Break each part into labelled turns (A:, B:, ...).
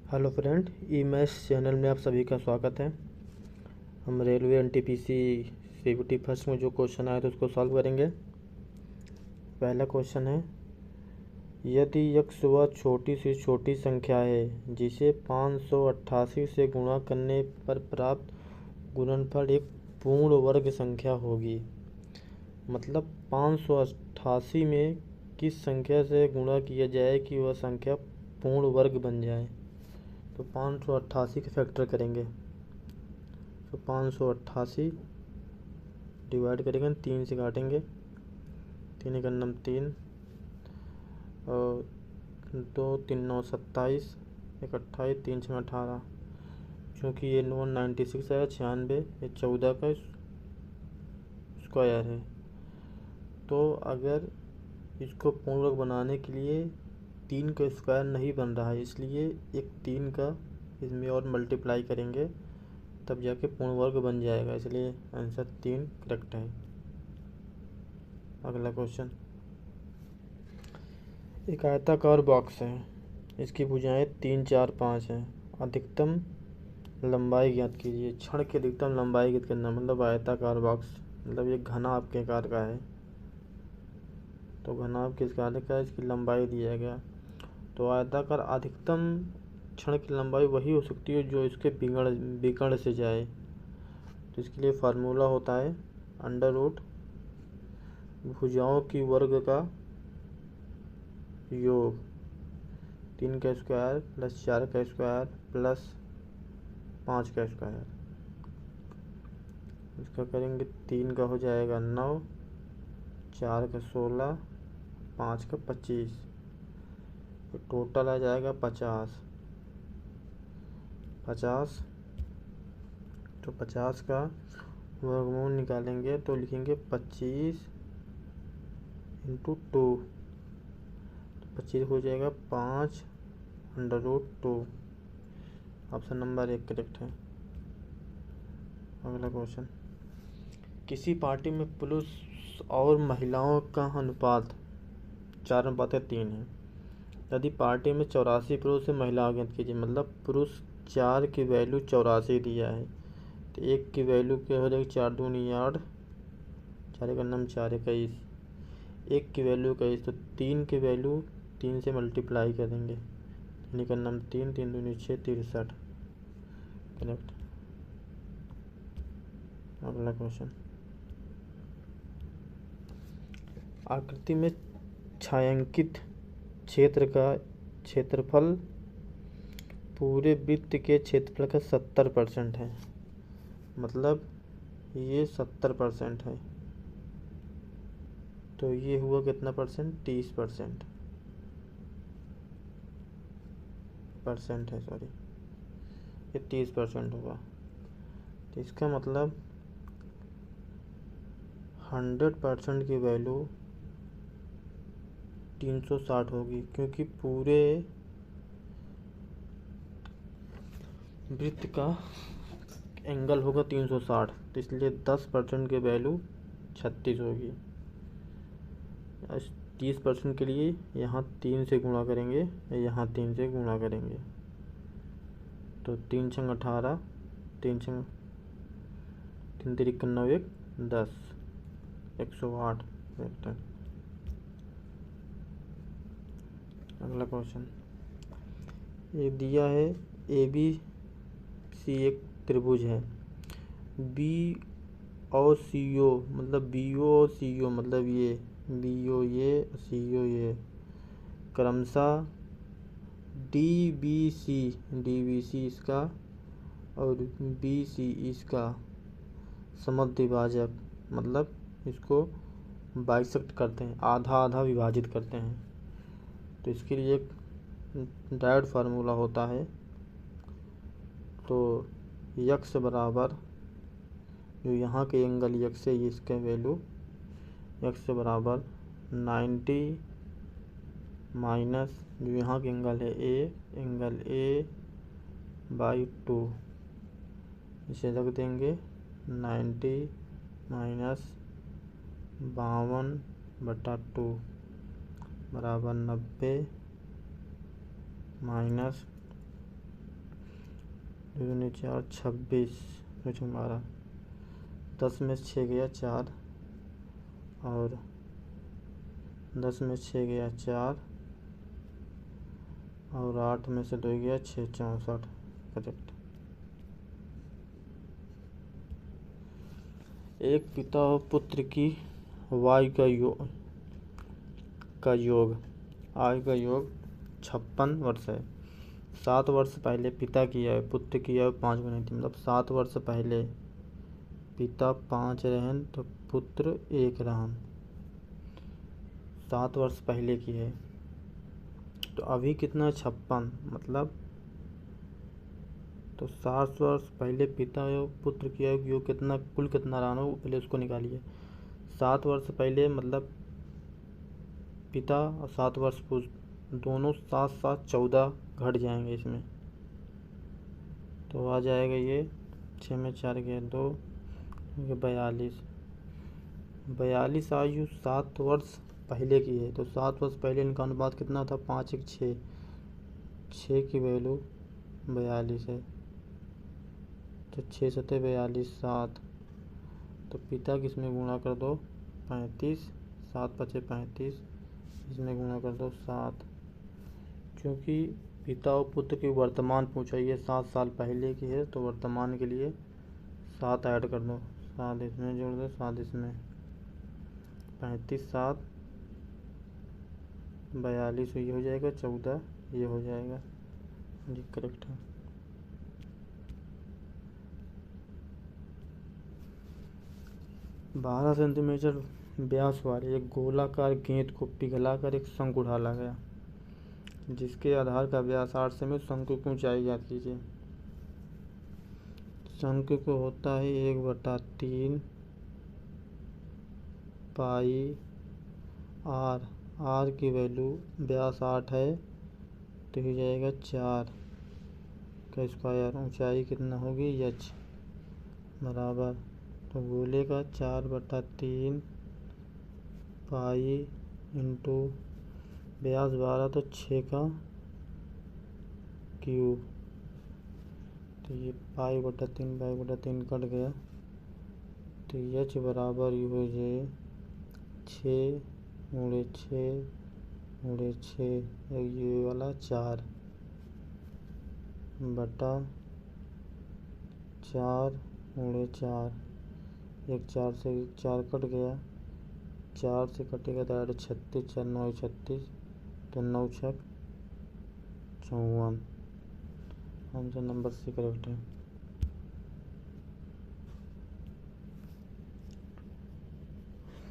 A: Hello friend, ई maths channel में आप सभी का स्वागत है। हम रेलवे एनटीपीसी सीबीटी फर्स्ट में जो क्वेश्चन आया था उसको सॉल्व करेंगे। पहला क्वेश्चन है, यदि x वह छोटी से छोटी संख्या है जिसे 588 से गुणा करने पर प्राप्त गुणनफल एक पूर्ण वर्ग संख्या होगी। मतलब 588 में किस संख्या से गुणा किया जाए कि वह संख्या पूर्ण वर्ग बन जाए। तो 588 के फैक्टर करेंगे। तो 588 डिवाइड करेंगे, 3 से काटेंगे, 3 का नम 3 और 2 3 9 27, 1 28, 3 6 18। चूँकि ये 96 है, 96 ये 14 का स्क्वायर है। तो अगर इसको पूर्ण वर्ग बनाने के लिए 3 का स्क्वायर नहीं बन रहा है, इसलिए एक 3 का इसमें और मल्टीप्लाई करेंगे तब जाके पूर्ण वर्ग बन जाएगा, इसलिए आंसर 3 करेक्ट है। अगला क्वेश्चन, एक आयताकार बॉक्स है, इसकी भुजाएं 3 4 5 हैं। अधिकतम लंबाई ज्ञात कीजिए। छड़ की अधिकतम लंबाई ज्ञात करना, मतलब आयताकार बॉक्स मतलब ये घनाभ के आकार का है। तो घनाभ किस आकार का है, इसकी लंबाई दिया गया। तो आयताकार अधिकतम क्षण की लंबाई वही हो सकती है जो इसके विकर्ण से जाए। तो इसके लिए फार्मूला होता है अंडर रूट भुजाओं की वर्ग का योग, 3 का स्क्वायर प्लस 4 का स्क्वायर प्लस 5 का स्क्वायर। इसका करेंगे 3 का हो जाएगा 9, 4 का 16, 5 का 25, तो टोटल आ जाएगा 50। तो 50 का वर्गमूल निकालेंगे तो लिखेंगे 25 इंटू 2। तो 25 हो जाएगा 5 under root 2। Option number 1 correct है। अगला क्वेश्चन, किसी पार्टी में पुरुष और महिलाओं का अनुपात 4:3 है। यदि पार्टी में 84 पुरुष और महिलाओं ज्ञात कीजिए। मतलब पुरुष 4 की वैल्यू 84 दिया है, तो 1 की वैल्यू क्या हो जाएगी, 4 दूनी 8, 4 का नाम 4 21, 1 की वैल्यू 21, तो 3 की वैल्यू 3 से मल्टीप्लाई करेंगे, 3 का नाम 3, 3 दूनी 6, 63 करेक्ट। अगला क्वेश्चन, आकृति में छायांकित क्षेत्र का क्षेत्रफल पूरे वृत्त के क्षेत्रफल का 70% है। मतलब ये 70% है, तो ये हुआ कितना परसेंट, 30% है, सॉरी ये 30% होगा। तो इसका मतलब 100% की वैल्यू 360 होगी, क्योंकि पूरे वृत्त का एंगल होगा 360, तो इसलिए 10% की वैल्यू 36 होगी। 30% के लिए यहाँ 3 से गुणा करेंगे, यहाँ 3 से गुणा करेंगे, तो 3 छंग 18, 3 छंग 3 तिरिक 9 1 10, 108 वेक्टर। अगला क्वेश्चन, ये दिया है ए बी सी एक त्रिभुज है। बी और सी ओ मतलब बी ओ और सी ओ मतलब ये बी ओ ये सी ओ ये क्रमशः डी बी सी इसका और बी सी इसका समद्विभाजक, मतलब इसको बाइसेक्ट करते हैं, आधा आधा विभाजित करते हैं। तो इसके लिए एक डायरेक्ट फार्मूला होता है। तो यक्स बराबर जो यहाँ के एंगल यक्स है, इसका वैल्यू यक्स बराबर 90 माइनस जो यहाँ के एंगल है एंगल ए बाई 2, इसे रख देंगे 90 माइनस 52/2 बराबर 90 माइनस 2 दूनी 4, 26 मुझे मारा। 10 में 6 गया 4, और 10 में 6 गया 4, और 8 में से 2 गया 6, 64 करेक्ट। एक पिता और पुत्र की आयु का योग 56 वर्ष है। 7 वर्ष पहले पिता की आयु पुत्र की आयु 5 बनी थी। मतलब 7 वर्ष पहले पिता 5 रहन तो पुत्र 1 रहन। 7 वर्ष पहले की है, तो अभी कितना 56, मतलब तो 7 वर्ष पहले पिता और पुत्र की आयु योग कितना, कुल कितना रहना हो पहले उसको निकालिए। 7 वर्ष पहले मतलब पिता और 7 वर्ष दोनों 7 7 14 घट जाएंगे इसमें, तो आ जाएगा ये 6 में 4 गया 2, 42। 42 आयु 7 वर्ष पहले की है, तो 7 वर्ष पहले इनका अनुपात कितना था, 5 1 6, 6 की वैल्यू 42 है, तो 6 7 42 7, तो पिता किसमें गुणा कर दो 35, 7 5 35, इसमें गुणा कर दो 7। क्योंकि पिता और पुत्र की वर्तमान पूछा, ये 7 साल पहले की है, तो वर्तमान के लिए 7 ऐड कर दो, 7 इसमें जोड़ दो 7 इसमें, 35 7 42 ये हो जाएगा, 14 ये हो जाएगा, ये करेक्ट है। बारह सेंटीमीटर व्यास वाले एक गोलाकार गेंद को पिघलाकर एक शंकु ढाला गया, जिसके आधार का व्यास 8 से में शंकु की ऊंचाई ज्ञात कीजिए। शंकु को होता है 1/3 पाई आर। आर की वैल्यू व्यास 8 है, तो हो जाएगा 4 का स्क्वायर। ऊंचाई कितना होगी h बराबर, तो गोले का 4/3 पाई इंटू व्यास 12 तो 6 का क्यूब, तो ये पाई/3 कट गया, तो h बराबर ये हो जाए 6 गुणे 6 गुणे 6, ये वाला 4 बटा 4 गुणे 4, एक 4 से 4 कट गया, 4 से कटेगा तो 36, 4 9 36, तो 9 6 54, आंसर नंबर सी करेक्ट है।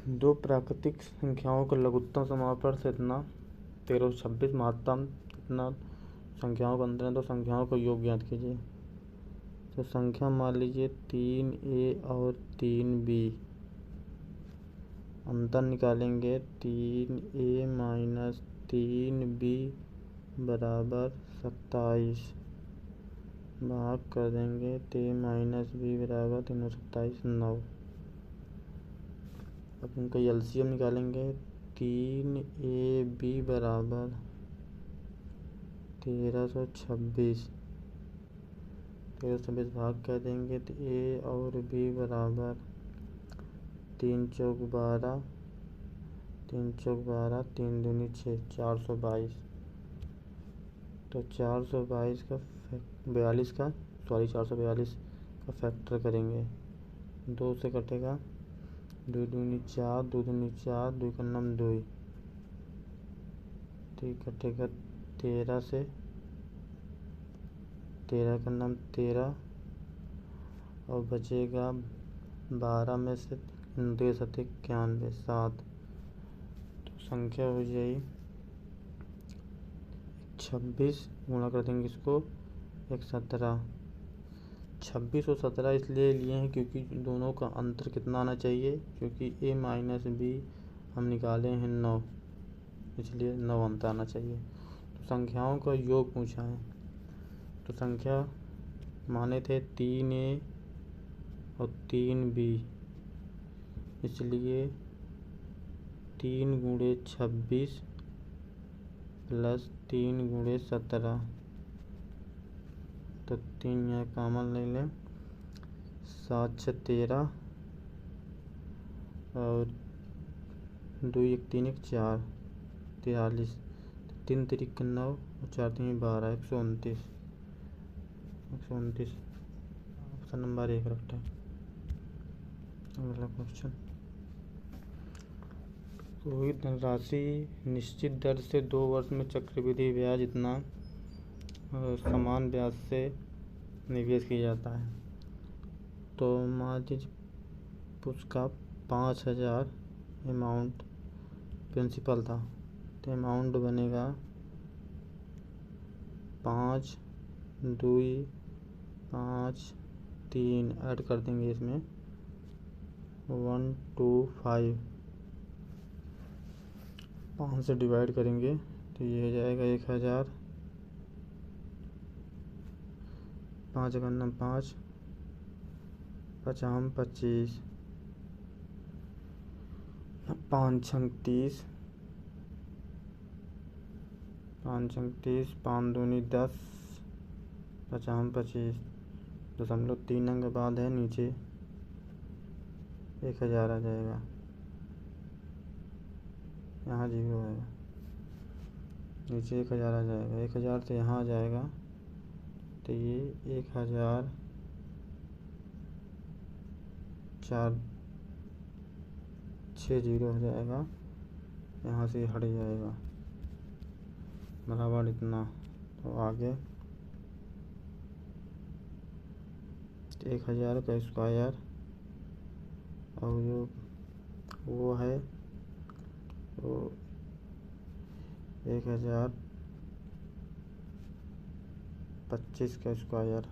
A: दो प्राकृतिक संख्याओं का लघुत्तम समापन से इतना 1326, महत्तम इतना संख्याओं का अंतर है, तो संख्याओं का योग ज्ञात कीजिए। तो संख्या मान लीजिए 3a और 3b, अंतर निकालेंगे 3a माइनस 3b बराबर 27, भाग कर देंगे तो a माइनस b बराबर 327 9। अब इनका एलसीएम निकालेंगे, 3ab बराबर 1326, 1326 भाग कर देंगे तो a और b बराबर 3 चौक 12, 3 चौक 12, 3 दूनी 6, 422, तो 422 का 42 का 442 का फैक्टर करेंगे, 2 से कटेगा 2 दूनी 4, 2 दूनी 4, 2 का नाम 2, तो कटेगा 13 से, 13 का नाम 13, और बचेगा 12 में से 2 7 91 7, तो संख्या हो जाएगी 26, गुणा कर देंगे इसको 17। 26 और 17 इसलिए लिए हैं क्योंकि दोनों का अंतर कितना आना चाहिए, क्योंकि a माइनस b हम निकाले हैं 9, इसलिए 9 अंतर आना चाहिए। तो संख्याओं का योग पूछा है, तो संख्या माने थे 3a और 3b, इसलिए 3 गुणे 26 प्लस 3 गुणे 17, तो 3 यहाँ कॉमन ले लें, 7 6 13 और 2 1 3 1 4 43, 3 3 9 और 4 3 12, 129, 129 ऑप्शन नंबर 1 रखते हैं। अगला क्वेश्चन, कोई धनराशि निश्चित दर से 2 वर्ष में चक्रवृद्धि ब्याज इतना समान ब्याज से निवेश किया जाता है। तो मान लीजिए उसका 5,000 अमाउंट प्रिंसिपल था, तो अमाउंट बनेगा 5 2 5 3 ऐड कर देंगे इसमें 1 2 5, 5 से डिवाइड करेंगे तो ये हो जाएगा 1,000, 5 गन्ना 5 50 25, 5 छंग 30, 5 छंग 30, 5 दूनी 10, 50 25, 0.3 अंक बाद है नीचे 1,000 आ जाएगा, यहाँ 0 आएगा, नीचे 1,000 आ जाएगा, 1,000 से यहाँ आ जाएगा तो ये 1,000 4 6 0 हो जाएगा, यहाँ से हट जाएगा बराबर इतना। तो आगे 1,000 का स्क्वायर और जो वो है तो 1,025 का स्क्वायर,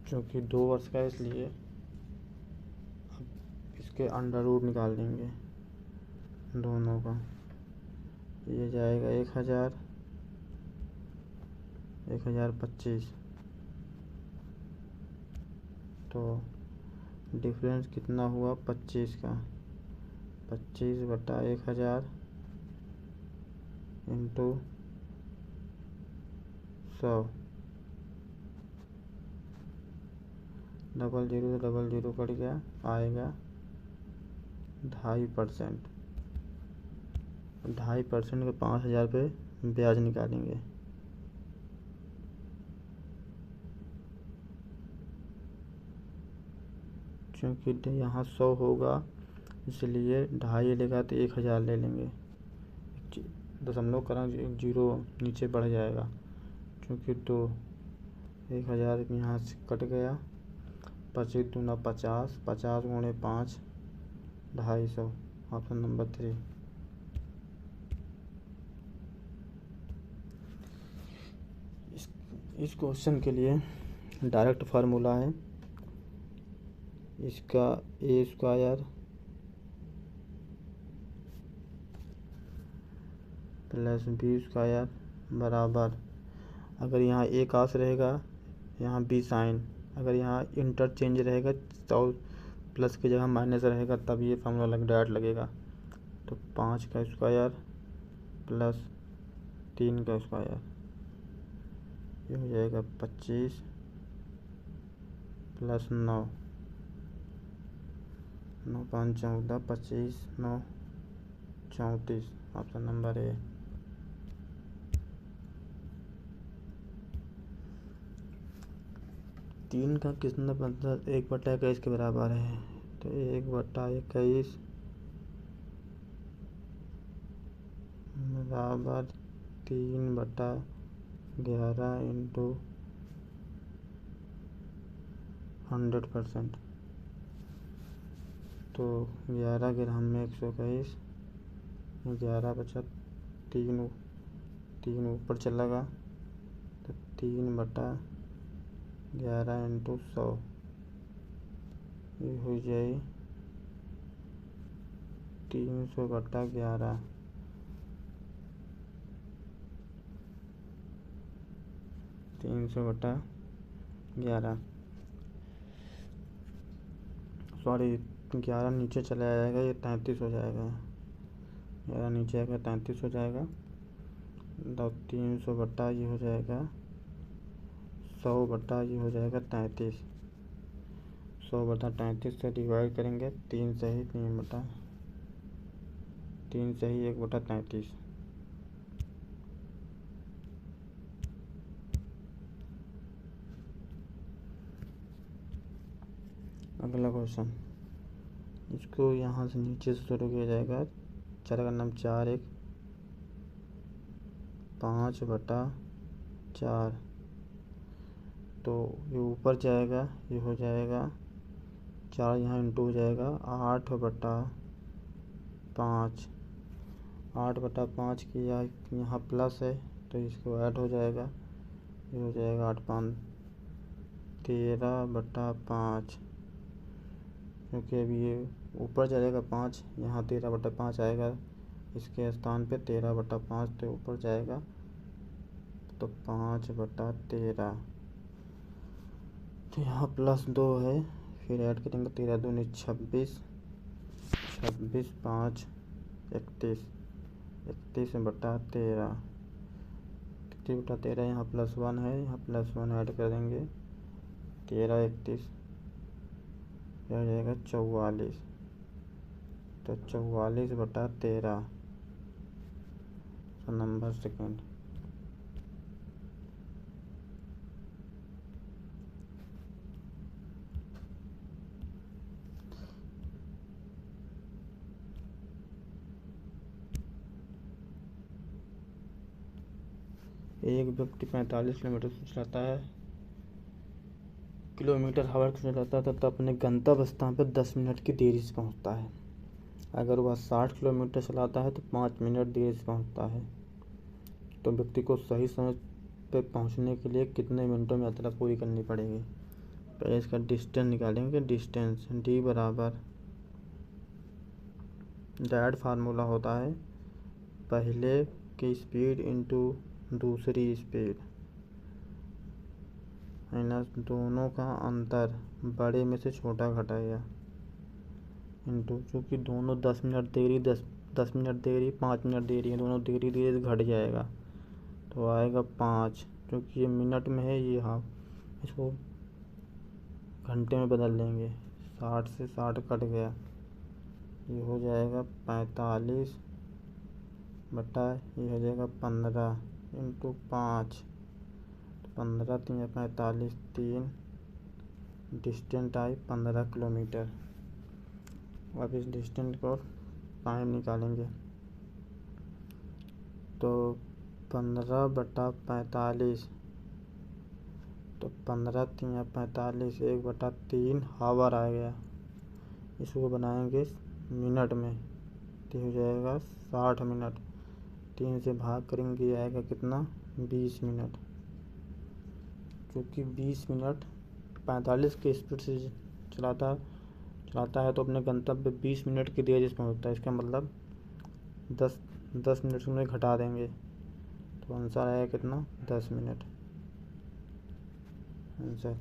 A: क्योंकि 2 वर्ष का इसलिए अब इसके अंडर रूट निकाल देंगे दोनों का, ये जाएगा 1,025, तो डिफरेंस कितना हुआ 25 का, 25 बटा 1,000 इंटू 100, 00 से 00 कट गया, आएगा 2.5%, 2.5% के 5,000 पे ब्याज निकालेंगे। क्योंकि यहाँ 100 होगा इसलिए 2.5 लेगा तो 1,000 ले लेंगे, दशमलव करा 0 नीचे बढ़ जाएगा, क्योंकि तो 1,000 यहाँ से कट गया, 25 दूना 50, 50 गुणे 5 250, ऑप्शन नंबर 3। इस क्वेश्चन के लिए डायरेक्ट फार्मूला है, इसका ए स्क्वायर प्लस बी स्क्वायर बराबर, अगर यहाँ ए कास रहेगा यहाँ बी साइन, अगर यहाँ इंटरचेंज रहेगा तो प्लस की जगह माइनस रहेगा तब ये फार्मूला डायरेक्ट लगेगा। तो 5 का स्क्वायर प्लस 3 का स्क्वायर, ये हो जाएगा 25 प्लस 9, 9 5 14, 25 9 34, ऑप्शन नंबर ए। तीन का कितना मतलब 1/21 के बराबर है, तो 1/21 बराबर 3/11 इंटू 100%, तो 11 ग्राम में 121, 11 बचा 3 ऊपर चला गया तो 3/11 इंटू 100, ये हो जाए 300/11, 300/11, सॉरी 11 नीचे चला जाएगा, ये 33 हो जाएगा, 11 नीचे आएगा 33 हो जाएगा, तो 300 बटा ये हो जाएगा 100 ये हो जाएगा 33। 100/33 से डिवाइड करेंगे 3 से ही 1/33। अगला क्वेश्चन, इसको यहाँ से नीचे से शुरू किया जाएगा। 4 का नाम 4 1 5/4। तो ये ऊपर जाएगा, ये हो जाएगा 4 यहाँ इंटू हो जाएगा 8/5। 8/5 की यहाँ प्लस है तो इसको ऐड हो जाएगा, ये हो जाएगा 8 5 13/5। क्योंकि अभी ये ऊपर जाएगा 5, यहाँ 13/5 आएगा, इसके स्थान पे 13/5 तो ऊपर जाएगा तो 5/13। तो यहाँ +2 है, फिर ऐड करेंगे 13 दूनी 26, 26 5 31, 31/13। 31/13 यहाँ +1 है, यहाँ +1 ऐड कर देंगे 13 31, हो जाएगा 44। तो 44/13 नंबर सेकेंड। एक व्यक्ति 45 किलोमीटर से चलाता है, किलोमीटर/आवर से चलाता है तथा अपने गंतव्य स्थान पर 10 मिनट की देरी से पहुंचता है। अगर वह 60 किलोमीटर चलाता है तो 5 मिनट देरी से पहुंचता है। तो व्यक्ति को सही समय पे पहुंचने के लिए कितने मिनटों में यात्रा पूरी करनी पड़ेगी। पहले इसका डिस्टेंस निकालेंगे। डिस्टेंस D बराबर, डायरेक्ट फार्मूला होता है पहले की स्पीड इंटू दूसरी स्पीड माइनस दोनों का अंतर बड़े में से छोटा घटाया इंटू, चूँकि दोनों 10 मिनट देरी 10 मिनट देरी 5 मिनट देरी है, दोनों देरी धीरे घट जाएगा तो आएगा 5। क्योंकि ये मिनट में है, ये हाँ इसको घंटे में बदल लेंगे। 60 से 60 कट गया, ये हो जाएगा 45 बटा ये हो जाएगा 15 इंटू 5, 15 3 45 3, डिस्टेंस आई 15 किलोमीटर। अब इस डिस्टेंस को टाइम निकालेंगे तो 15/45, तो 15 3 45, 1/3 हावर आ गया। इसको बनाएंगे मिनट में तो हो जाएगा 60 मिनट। 3 से भाग करेंगे आएगा कितना 20 मिनट। क्योंकि 20 मिनट 45 की स्पीड से चलाता है तो अपने गंतव्य 20 मिनट की देरी से पहुँचता है। इसका मतलब 10 मिनट से घटा देंगे तो आंसर आएगा कितना 10 मिनट आंसर।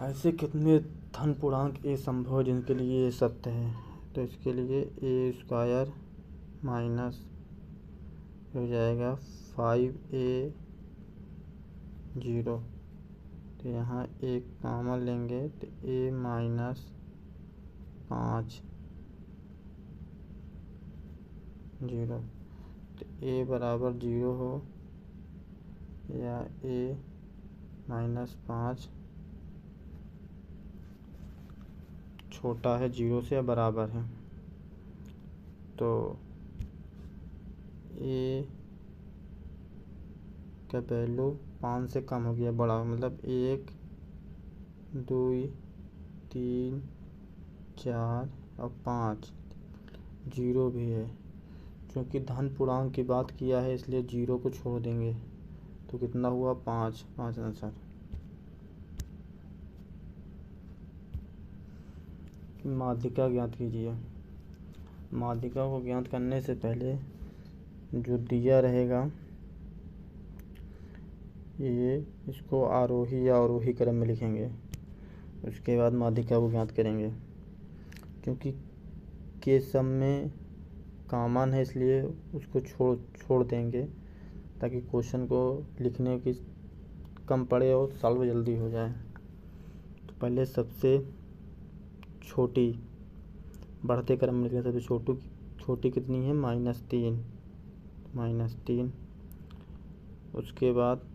A: ऐसे कितने धन पूर्णांक ए संभव है जिनके लिए ये सत्य है। तो इसके लिए A² माइनस हो जाएगा 5A0, तो यहाँ एक कॉमन लेंगे तो A माइनस 5 0, तो A बराबर 0 हो या A माइनस 5 छोटा है 0 से या बराबर है। तो A का वैल्यू 5 से कम हो गया, बड़ा मतलब 1 2 3 4 और 5, 0 भी है। क्योंकि धन पूर्णांक की बात किया है इसलिए 0 को छोड़ देंगे तो कितना हुआ 5 आंसर। माध्यिका ज्ञात कीजिए। माध्यिका को ज्ञात करने से पहले जो दिया रहेगा ये इसको आरोही या अवरोही क्रम में लिखेंगे, उसके बाद माध्यिका को ज्ञात करेंगे। क्योंकि के सम में कॉमन है इसलिए उसको छोड़ छोड़ देंगे ताकि क्वेश्चन को लिखने की कम पड़े और सॉल्व जल्दी हो जाए। तो पहले सबसे छोटी बढ़ते क्रम में लिखें। सबसे छोटी कितनी है? -3। उसके बाद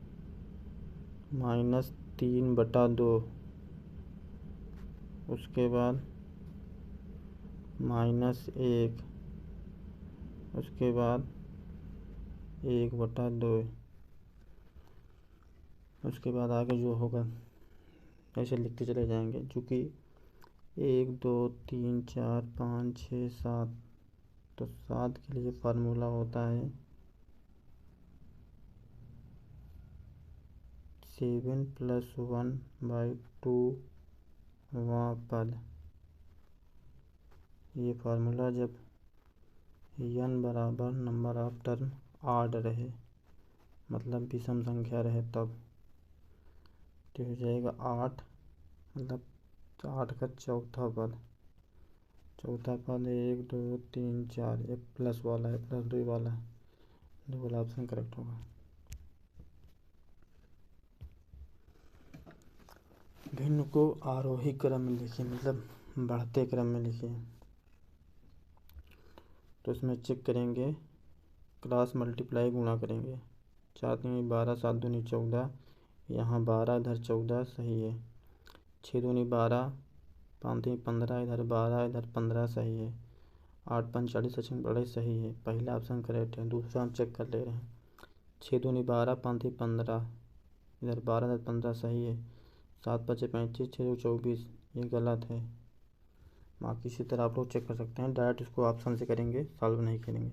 A: -3/2। उसके बाद -1। उसके बाद 1/2। उसके बाद आगे जो होगा ऐसे लिखते चले जाएंगे। चूँकि 1 2 3 4 5 6 7, तो 7 के लिए फार्मूला होता है 7 + 1/2वां पद। ये फार्मूला जब n बराबर नंबर ऑफ टर्म ऑड रहे, मतलब विषम संख्या रहे, तब तो हो जाएगा 8, मतलब 8 का चौथा पद। 1 2 3 4, ये प्लस वाला है, +2 वाला है, ये वाला ऑप्शन करेक्ट होगा। भिन्न को आरोही क्रम में लिखिए, मतलब बढ़ते क्रम में लिखिए। तो इसमें चेक करेंगे, क्रॉस मल्टीप्लाई गुणा करेंगे। 4 दूनी 12, 7 दूनी 14, यहाँ 12 इधर 14 सही है। 6 दूनी 12, 5 दूनी 15, इधर 12 इधर 15 सही है। 8 5 40 ऑप्शन बड़े सही है, पहला ऑप्शन करेक्ट है। दूसरा हम चेक कर ले रहे हैं। 6 दूनी 12, 5 दूनी 15, इधर 12 इधर 15 सही है। 7 5 35, 6 24, ये गलत है। बाकी इसी तरह आप लोग चेक कर सकते हैं, डायरेक्ट इसको ऑप्शन से करेंगे, सॉल्व नहीं करेंगे।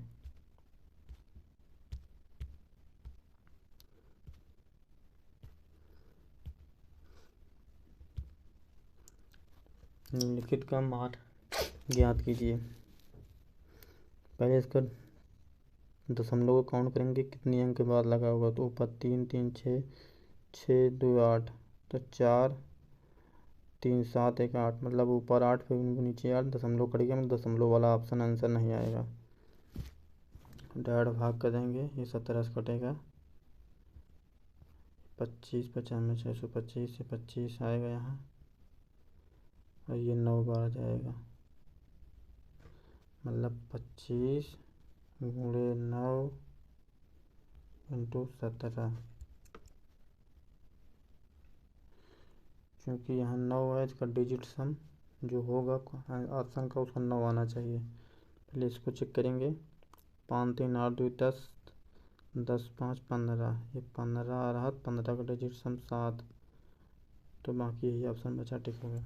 A: निम्नलिखित का मान ज्ञात कीजिए। पहले इसका दशमलव को काउंट करेंगे, कितनी अंक के बाद लगा होगा। तो ऊपर 3 3 6, 6 2 8, तो 4 3 7 1 8, मतलब ऊपर 8 फिर नीचे 8, दशमलव कट गया, मतलब दशमलव वाला ऑप्शन आंसर नहीं आएगा। डायरेक्ट भाग कर देंगे, ये 17 से कटेगा। 25 95 625 से 25 आएगा यहाँ, और ये 9 बार जाएगा, मतलब 25 × 9 × 17। क्योंकि यहाँ 9 है, इसका डिजिट सम जो होगा ऑप्शन का, उसका 9 आना चाहिए। पहले इसको चेक करेंगे। 5 3 8 2 10, 10 5 15, ये 15 आ रहा, 15 का डिजिट सम 7, तो बाकी यही ऑप्शन बचा, टिक हो गया।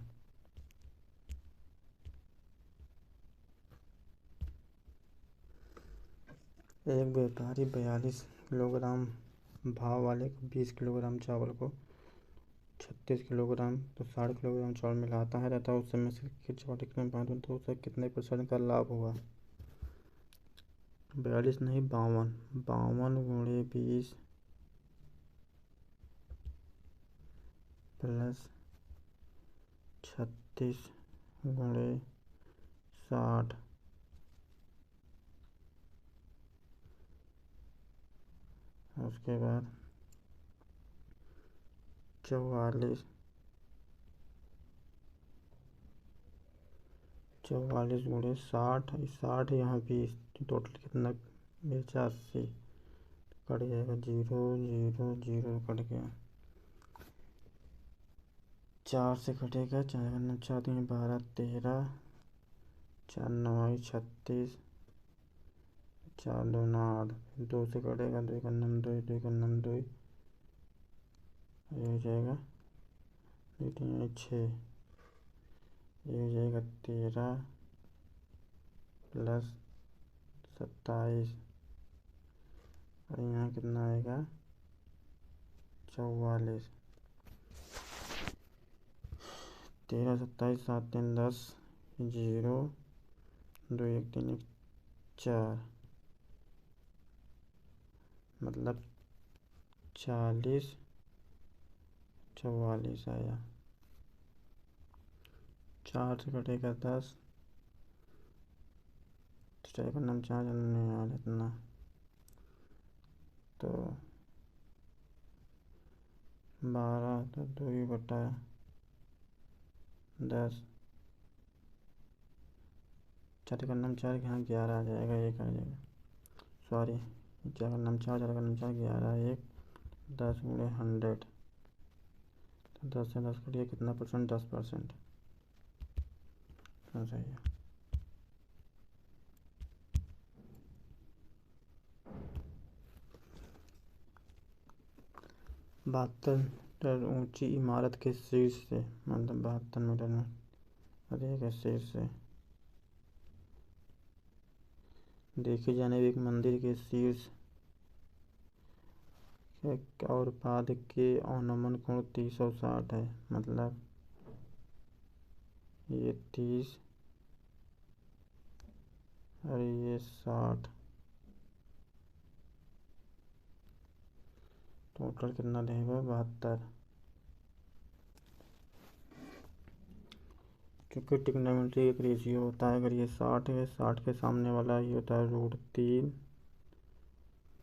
A: एक व्यापारी 42 किलोग्राम भाव वाले 20 किलोग्राम चावल को 36 किलोग्राम तो 60 किलोग्राम चावल मिलाता है रहता है, उस समय से चावल में बांधूं तो उसे कितने % का लाभ होगा। 42 नहीं 52, 52 × 20 + 36 × 60, उसके बाद 44 × 60, 60 यहाँ 20, तो टोटल कितना 85, कट जाएगा 0 0 0 कट गया। 4 से कटेगा, 4 9 4 3 12 13, 4 9 36, 4 2 9 8, 2 से कटेगा, 2 का 9 2, 2 का 9 2, ये हो जाएगा 2 3 6, ये हो जाएगा 13 + 27, और यहाँ कितना आएगा 44। 13 27 7 3 10, 0 2 1 3 1 4, मतलब 40 44 आया। 4 से कटेगा 10, चार का नाम 4 नहीं यार इतना, तो 12 तो 2/10, 4 का नाम 4 यहाँ 11 आ जाएगा, एक आ जाएगा, सॉरी 4 का नाम 4, 4 का नाम 4, 11, 1 10 × 100, तो 10 से 10 कटिए कितना परसेंट, 10%। हाँ सही है। 72 मीटर ऊंची इमारत के शीर्ष से, मतलब 72 मीटर में अरे के शीर्ष से देखी जाने वाली एक मंदिर के शीर्ष और पाद के अवनमन कोण 30 और 60 है, मतलब ये 30 और ये 60, टोटल कितना रहेगा 72। क्योंकि ट्रिग्नोमेट्री एक रेशियो होता है, अगर ये 60 है, 60 के सामने वाला ये होता है √3,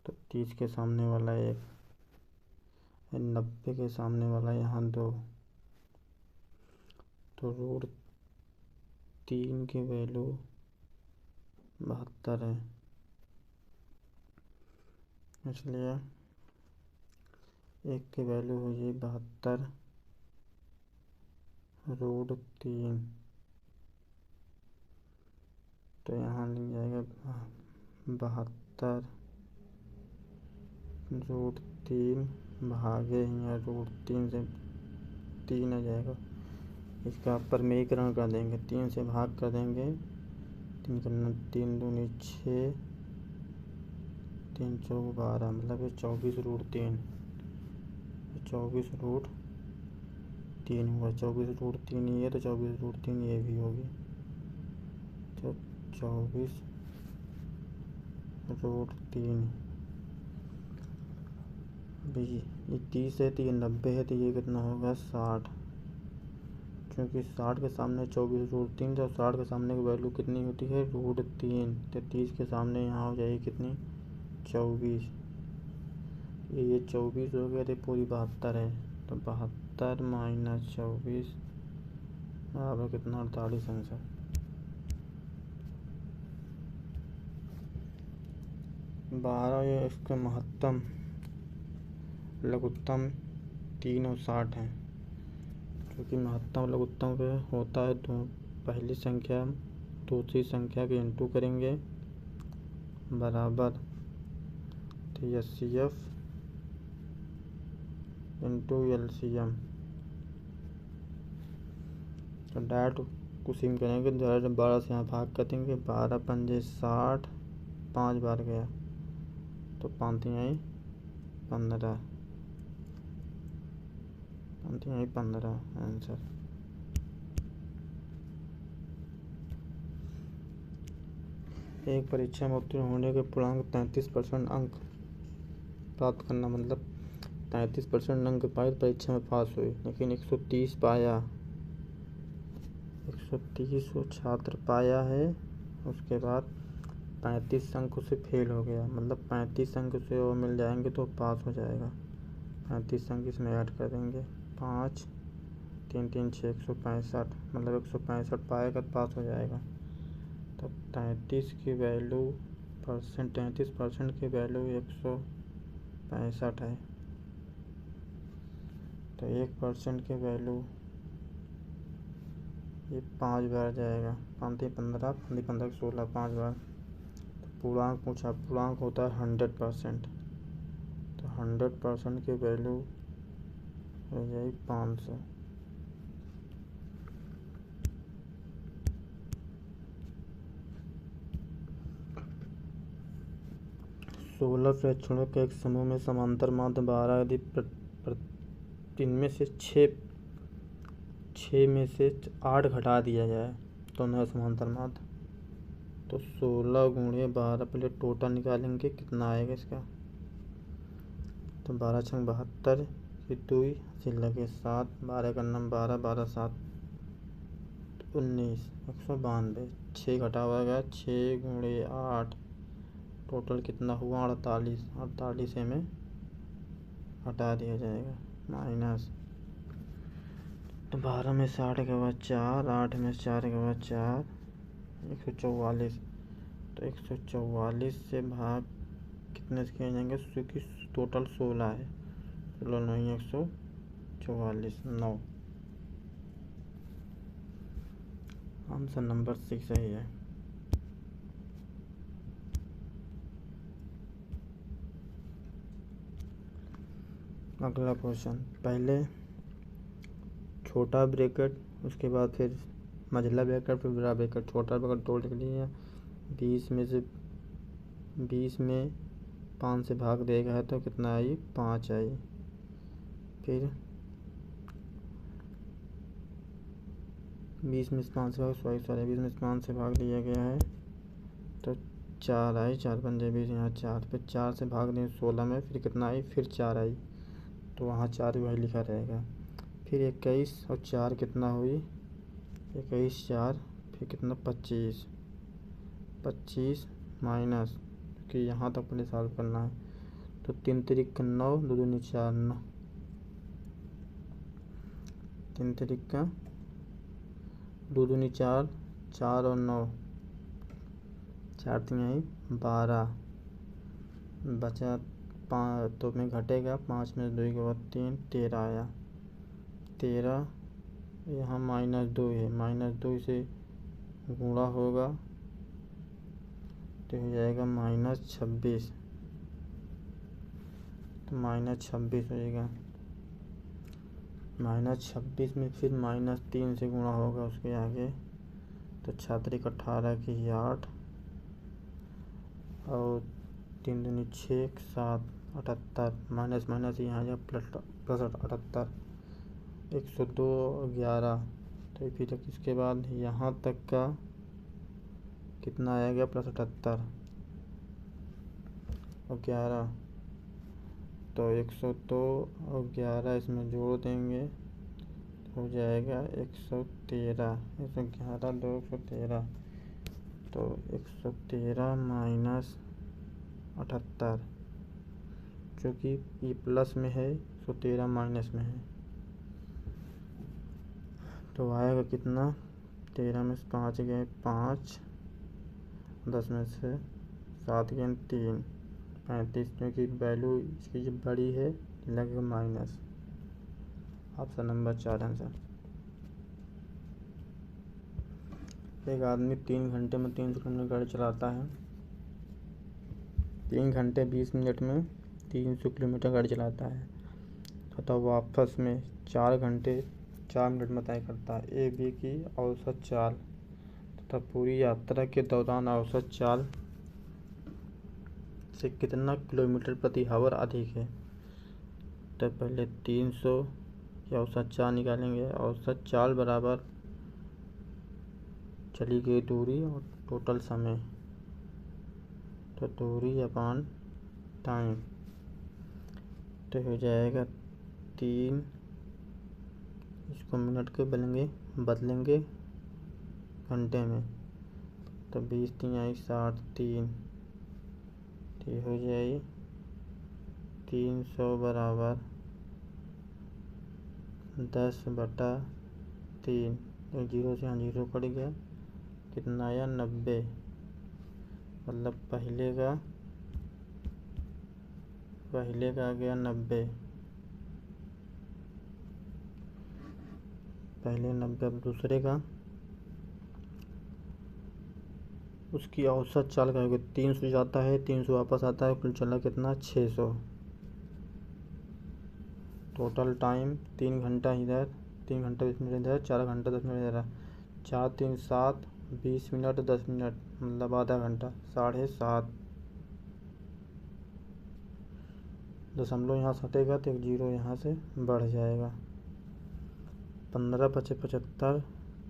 A: तो 30 के सामने वाला 1, 90 के सामने वाला यहाँ 2, तो √3 की वैल्यू 72 है, इसलिए 1 की वैल्यू हुई 72 √3, तो यहाँ लिख जाएगा 72 √3 भागे यहाँ √3 से 3 आ जाएगा, इसका परमेयीकरण कर देंगे, 3 से भाग कर देंगे, 3 करना 3 दूनी 6, 3 चौक 12, मतलब ये 24 √3, 24 √3 हुआ, 24 √3 ये, तो 24 √3 ये भी होगी, तो 24 √3 भाई, ये 30 है तो ये 90 है, तो ये कितना होगा 60, क्योंकि 60 के सामने 24 √3, तो 60 के सामने की वैल्यू कितनी होती है √3, तो 30 के सामने यहाँ हो जाएगी कितनी 24, ये 24 हो गया, तो पूरी 72 है, तो 72 - 24 बराबर कितना 48 आंसर। बारह ये इसका महत्तम लघुत्तम 3 और 60 हैं, क्योंकि महत्तम लघुत्तम पे होता है तो पहली संख्या दूसरी संख्या के इंटू करेंगे बराबर, तो HCF इंटू LCM, तो डायरेक्ट उसी में करेंगे, डायरेक्ट 12 से यहाँ भाग कर देंगे, 12 पंजे 60, 5 बार गया तो 5 तिहाई 15, 5 तिहाई 15 आंसर। एक परीक्षा में उत्तीर्ण होने के पूर्णांक 33% अंक प्राप्त करना, मतलब 33% अंक पाए परीक्षा में पास हुए, लेकिन 130 पाया, 130 वो छात्र पाया है, उसके बाद 35 अंक उसे फेल हो गया, मतलब 35 अंक उसे और मिल जाएंगे तो पास हो जाएगा, 35 अंक इसमें ऐड कर देंगे, 5 3 3 6 165, मतलब 165 पाएगा तो पास हो जाएगा, तो 33 की वैल्यू 33% की वैल्यू 165 है, तो 1% की वैल्यू ये 5 बार जाएगा, 5 3 15, 5 15 16, 5 बार, तो पूर्णांक पूछा, पूर्णांक होता है 100%, तो 100% की वैल्यू हो जाएगी 500। 16 फ्रैक्शनों के एक समूह में समांतर माध्य 12, यदि इनमें से 6 में से 8 घटा दिया जाए तो उन्हें समांतर माध्य, तो 16 × 12 पहले टोटल निकालेंगे कितना आएगा इसका, तो 12 × 72 की 2 से लगे 7, 12 का नाम 12, 12 7, 19, 192, 6 घटा हुआ गया, 6 गुणे 8, टोटल कितना हुआ 48, 48 में हटा दिया जाएगा माइनस, तो 12 में से 8 के बाद 4, 8 में से 4 के बाद 4, 144, तो 144 से भाग कितने से किए जाएंगे, क्योंकि टोटल 16 है, चलो नहीं 144, 9, आंसर नंबर 6 सही है। अगला क्वेश्चन, पहले छोटा ब्रैकेट, उसके बाद फिर मझला ब्रैकेट, फिर बड़ा ब्रैकेट। छोटा ब्रैकेट 2 लिख लिया, 20 में 5 से भाग देगा है तो कितना आई, 5 आई। फिर 20 में से 5 से भाग 20 में से 5 से भाग दिया गया है तो 4 आई, 4 पंजे 20, यहाँ 4, फिर 4 से भाग दें 16 में, फिर कितना आई, फिर 4 आई, तो वहाँ 4 वही लिखा रहेगा। फिर 21 और 4 कितना हुई, 21 4, फिर कितना 25, 25 माइनस, कि यहाँ तक पहले सॉल्व करना है, तो 3 तिरिक 9, 2 दूनी 4, 9, 3 तिरिक का 2 दूनी 4, 4 और 9, 4 3 आई 12, बचा 5, तो में घटेगा 5 में 2 के बाद 3, 13 आया, 13, यहाँ -2 है, -2 से गुणा होगा तो हो जाएगा -26, तो -26 हो जाएगा, -26 में फिर -3 से गुणा होगा उसके आगे, तो 6 18 की 8, और 3 दूनी 6, 7, 78, माइनस माइनस यहाँ जा प्लस 78, 102 11, तो फिर इसके बाद यहाँ तक का कितना आएगा, +78 और 11, तो 102 और 11 इसमें जोड़ देंगे तो हो जाएगा 113, 111 2 113, तो 113 माइनस 78, क्योंकि ये प्लस में है 113 माइनस में है, तो आएगा कितना, 13 में से 5 गए 5, 10 में से 7 गए 3, 35, क्योंकि वैल्यू इसकी जो बड़ी है लगेगा माइनस, ऑप्शन नंबर 4 आंसर। एक आदमी 3 घंटे में 300 किलोमीटर गाड़ी चलाता है, 3 घंटे 20 मिनट में 300 किलोमीटर गाड़ी चलाता है तथा वापस में 4 घंटे 4 मिनट में तय करता है। ए बी की औसत चाल तथा पूरी यात्रा के दौरान औसत चाल से कितना किलोमीटर प्रति आवर अधिक है। तो पहले 300 की औसत चाल निकालेंगे, औसत चाल बराबर चली गई दूरी और टोटल समय, तो दूरी अपॉन टाइम, तो हो जाएगा 3, इसको मिनट के बदलेंगे घंटे में, तो 20 3 आई 60, 3, तो हो जाएगी 300 बराबर 10/3, तो 0 से यहाँ 0 कट गया, कितना आया 90, मतलब पहले का आ गया 90, पहले 90, अब दूसरे का उसकी औसत चाल का होगा, 300 जाता है 300 वापस आता है, कुल चला कितना 600, टोटल टाइम 3 घंटा इधर, 3 घंटा 20 मिनट इधर, 4 घंटा 10 मिनट इधर, 4 3 7, 20 मिनट 10 मिनट, मतलब आधा घंटा, 7.5, दशमलव यहाँ से हटेगा तो एक 0 यहाँ से बढ़ जाएगा, 15 5 75,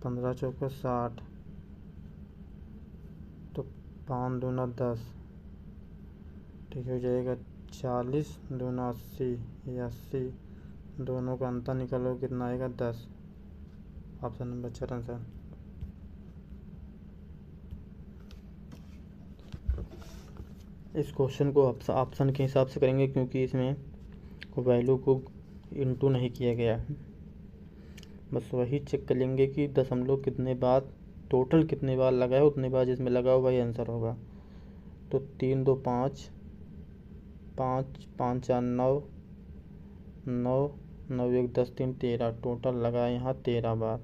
A: 15 चौके 60, तो 5 दूना 10, ठीक हो जाएगा 40, दूना 80, ये 80, दोनों का अंतर निकालो कितना आएगा 10, ऑप्शन नंबर 4 आंसर। इस क्वेश्चन को ऑप्शन के हिसाब से करेंगे क्योंकि इसमें वैल्यू को इंटू नहीं किया गया है। बस वही चेक कर लेंगे कि दशमलव कितने बार, टोटल कितने बार लगा है उतने बार जिसमें लगा हुआ वही आंसर होगा। तो 3 2 5, 5 5 4 9, 9 9 1 10 3 13, टोटल लगा है यहाँ 13 बार,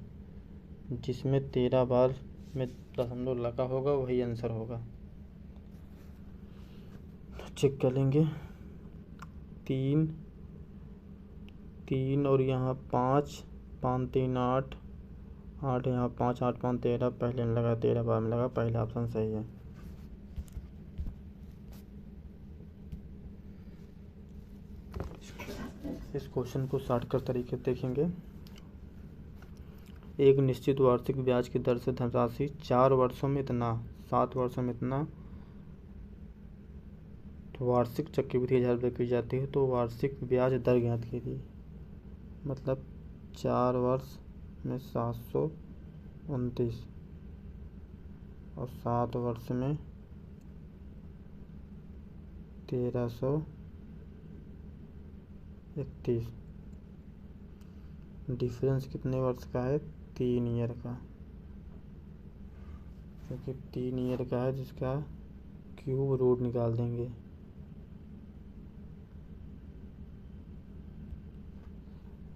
A: जिसमें 13 बार में दशमलव लगा होगा वही आंसर होगा। तो चेक कर लेंगे 3 3 और यहाँ 5 5 3 8 8 यहाँ 5 8 5 13, पहले में लगा 13 बार में लगा, पहला ऑप्शन सही है। इस क्वेश्चन को शॉर्टकट तरीके से देखेंगे। एक निश्चित वार्षिक ब्याज की दर से धनराशि 4 वर्षों में इतना, 7 वर्षों में इतना, तो वार्षिक चक्रवृद्धि 1000 रुपये की जाती है, तो वार्षिक ब्याज दर ज्ञात कीजिए। मतलब 4 वर्ष में 729 और 7 वर्ष में 1331। डिफरेंस कितने वर्ष का है? 3 ईयर का, क्योंकि 3 ईयर का है जिसका क्यूब रूट निकाल देंगे।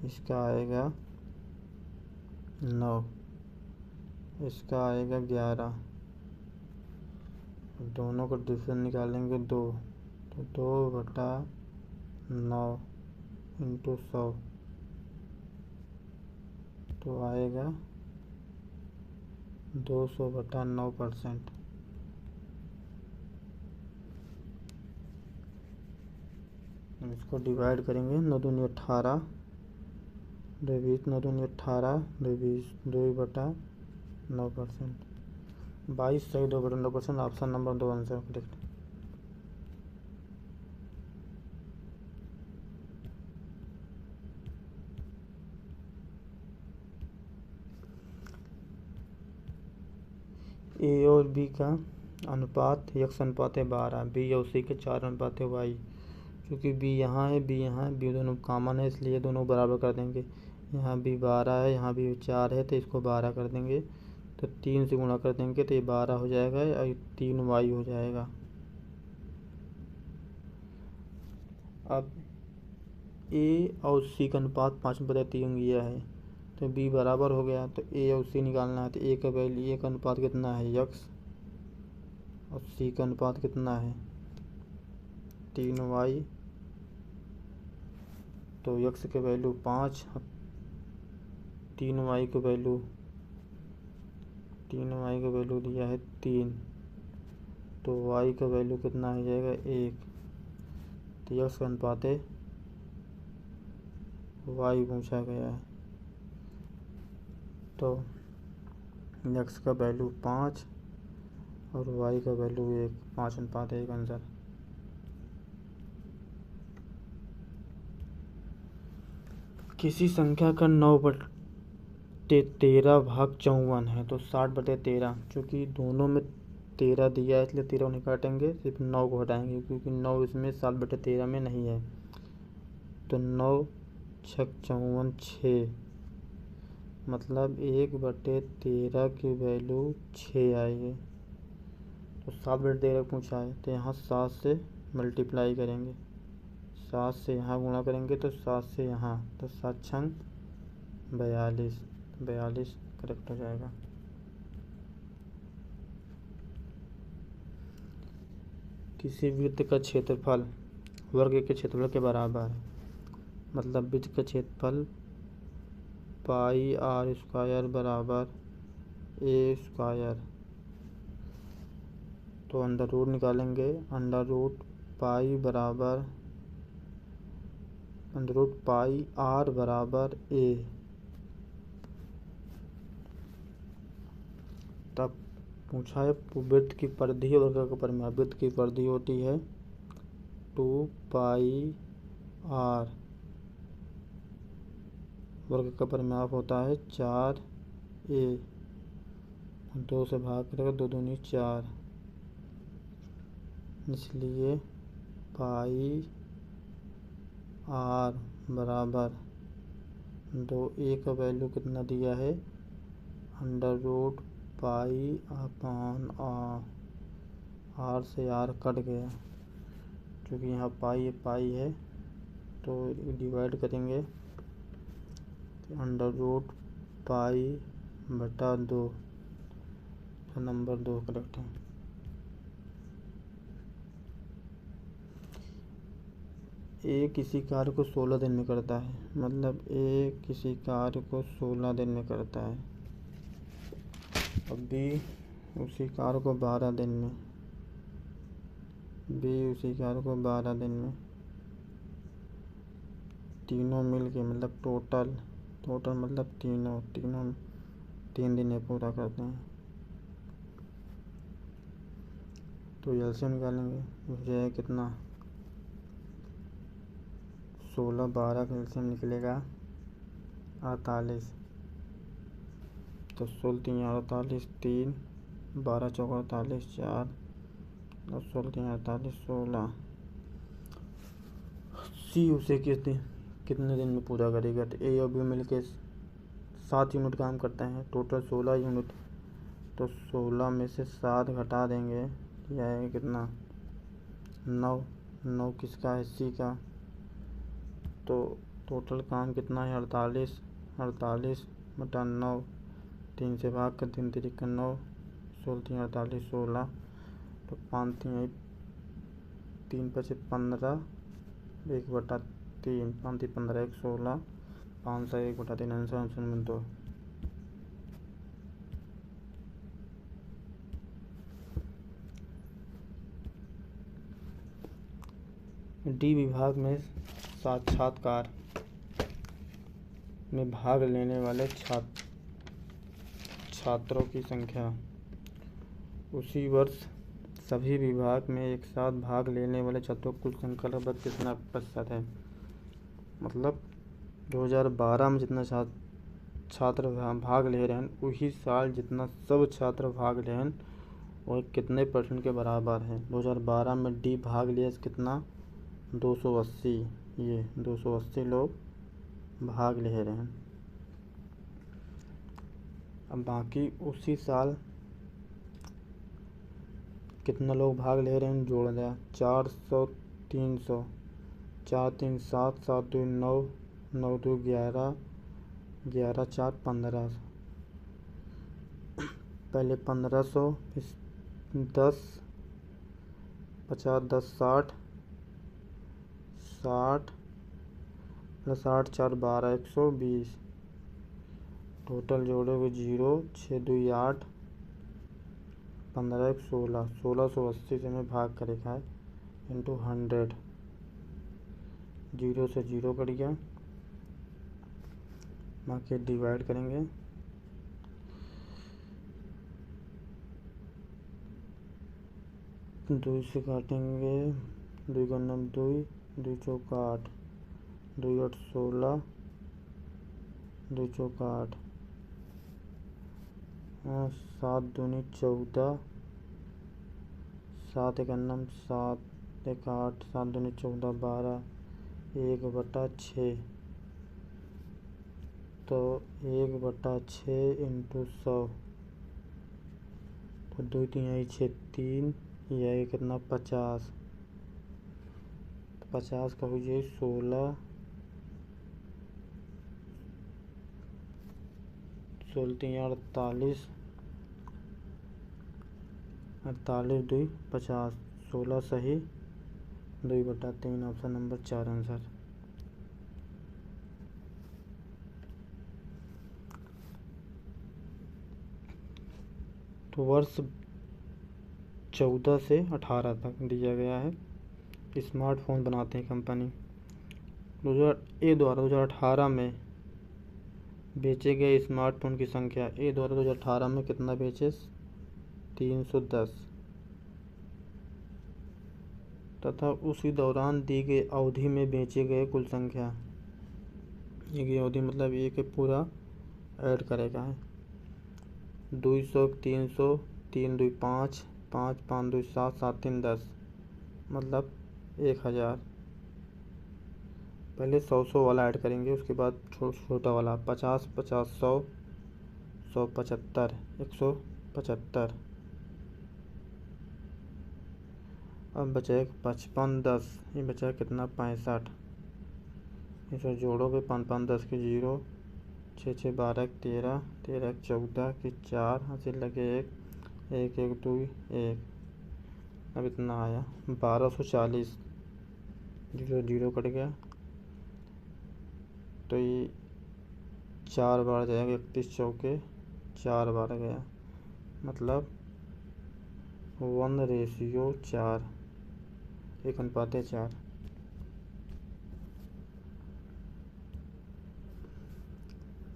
A: इसका आएगा 9, इसका आएगा 11, दोनों का डिफरेंस निकालेंगे 2, तो 2/9 इंटू 100, तो आएगा 200/9%। इसको डिवाइड करेंगे, 9 दूनी 18, 2 20, 9 दूनी 18, 2 20, 2/9%, 22 सही 2/9%। Option number 2 answer correct. A और बी का अनुपात x अनुपात है 12, बी और सी के 4 अनुपात है y। क्योंकि बी यहाँ है, बी यहाँ है, बी दोनों कॉमन है, इसलिए दोनों बराबर कर देंगे। यहाँ भी 12 है, यहाँ भी 4 है, तो इसको 12 कर देंगे। तो 3 से गुणा कर देंगे तो ये 12 हो जाएगा और 3y हो जाएगा। अब ए और सी का अनुपात 5/3 दिया है, तो बी बराबर हो गया। तो ए और सी निकालना है, तो ए का वैल्यू, ए का अनुपात कितना है x और सी का अनुपात कितना है 3y। तो x के वैल्यू 5, 3y के वैल्यू, 3y का वैल्यू दिया है 3, तो y का वैल्यू कितना हो जाएगा 1। तो x का अनुपात है y पूछा गया है, तो x का वैल्यू 5 और y का वैल्यू 1, 5:1 आंसर। किसी संख्या का 9/13 भाग 54 है, तो 60/13, चूँकि दोनों में 13 दिया है इसलिए 13 नहीं काटेंगे, सिर्फ 9 को हटाएंगे क्योंकि 9 इसमें 60/13 में नहीं है। तो 9 6 54 6, मतलब 1/13 की वैल्यू 6 आएगी। तो 7/13 पूछा है, तो यहाँ 7 से मल्टीप्लाई करेंगे, 7 से यहाँ गुणा करेंगे, तो 7 से यहाँ, तो 7 छंग 42, 42 करेक्ट हो जाएगा। किसी वृत्त का क्षेत्रफल वर्ग के क्षेत्रफल के बराबर है, मतलब वृत्त का क्षेत्रफल πr² बराबर a²। तो अंडर रूट निकालेंगे, अंडर रूट पाई बराबर πr बराबर a। तब पूछा है वृत्त की परिधि और वर्ग का परिमाप। वृत्त की परिधि होती है 2πr, वर्ग का परिमाप होता है 4a, 2 से भाग करेगा, 2 दूनी 4, इसलिए पाई आर बराबर 2। ए का वैल्यू कितना दिया है, under root pi upon r से आर कट गया, क्योंकि यहाँ पाई है तो डिवाइड करेंगे तो अंडर रूट पाई बटा 2, तो नंबर 2 करेक्ट है। ए किसी कार्य को 16 दिन में करता है, मतलब ए किसी कार्य को 16 दिन में करता है, और बी उसी कार्य को 12 दिन में, तीनों मिल के मतलब टोटल मतलब तीनों 3 दिन में पूरा करते हैं। तो एलसीएम निकालेंगे, हो जाएगा कितना, 16 12 का एलसीएम निकलेगा 48। तो 16 3 48, 3 12 चौका 48, 4 और 16 3 48 16। सी उसे कितने दिन में पूरा करेगा, तो ए और बी मिलके 7 यूनिट काम करते हैं, टोटल 16 यूनिट। तो 16 में से 7 घटा देंगे, यह है कितना 9 किसका है, सी का। तो टोटल काम कितना है 48 बटा 9, 3 से भाग कर 3 3 का 9, 16 3 48 16। तो 5 3 3 5 15, 1 बटा 3, 5 3 15 1 16, 5 से 1 बटा 3, आंसर ऑप्शन नंबर 2। डी विभाग में साक्षात्कार में भाग लेने वाले छात्रों की संख्या। उसी वर्ष सभी विभाग में एक साथ भाग लेने वाले छात्रों की कुल संख्या लगभग कितना प्रतिशत है, मतलब 2012 में जितना छात्र भाग ले रहे हैं, उसी साल जितना सब छात्र भाग ले हैं और कितने % के बराबर है। 2012 में डी भाग लिया कितना 280, ये 280 लोग भाग ले रहे हैं। अब बाकी उसी साल कितना लोग भाग ले रहे हैं, जोड़ दिया 400 300, 4 3 7 7 2 9 9 2 11 11 4 15। पहले 1500, 10 50 10 60 60 प्लस 8 4 12 120। टोटल जोड़ोगे 0 6 2 8 15 1 16, 1680 से हमें भाग करेगा है इंटू 100। 0 से 0 कट गया, बाकी डिवाइड करेंगे, दो से काटेंगे, 2 का 9 2 2 चौका 8, 2 8 16, 2 चौका 8, 7 दूनी 14, 7 एक 9 7 एक 8, 7 दूनी 14 12, 1 बटा 6। तो 1 बटा 6 इंटू 100, तो 2 3 आई 6 3, यह कितना 50। तो 50 का हो जाए 16 3 48, 48 2 50, 16 सही, 2 बटा 3, ऑप्शन नंबर 4 आंसर। तो वर्ष 14 से 18 तक दिया गया है, स्मार्टफोन बनाते हैं कंपनी। 2018 में बेचे गए स्मार्टफोन की संख्या, ए द्वारा 2018 में कितना बेचे 310, तथा उसी दौरान दी गई अवधि में बेचे गए कुल संख्या। ये अवधि मतलब ये कि पूरा ऐड करेगा है 200 300 3 2 5 5 5 2 7 7 3 10, मतलब 1000। पहले 100 वाला ऐड करेंगे, उसके बाद छोटा वाला 50 50 100 175 175। अब बचा एक 55 10, ये बचा कितना 65। इसको जोड़ोगे 5 5 10 के 0, 6 6 12 13 13 14 के 4, हाथ लगे 1 1 1 2 1। अब इतना आया 1240। 0 0 कट गया तो ये 4 बार जाएगा, 31 चौके 4 बार गया, मतलब 1:4, 1:4।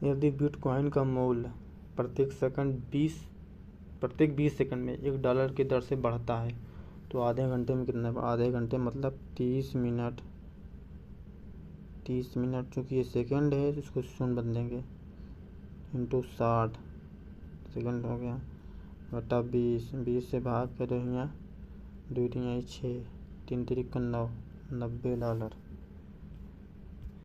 A: यदि बिटकॉइन का मूल्य प्रत्येक 20 सेकंड में $1 की दर से बढ़ता है तो आधे घंटे में कितना? आधे घंटे मतलब 30 मिनट। 30 मिनट, चूँकि ये सेकंड है तो इसको शून्य बदलेंगे, इंटू 60 सेकंड हो गया, बटा 20। 20 से भाग करो, यहाँ 2 3 6 3 3 9, $90।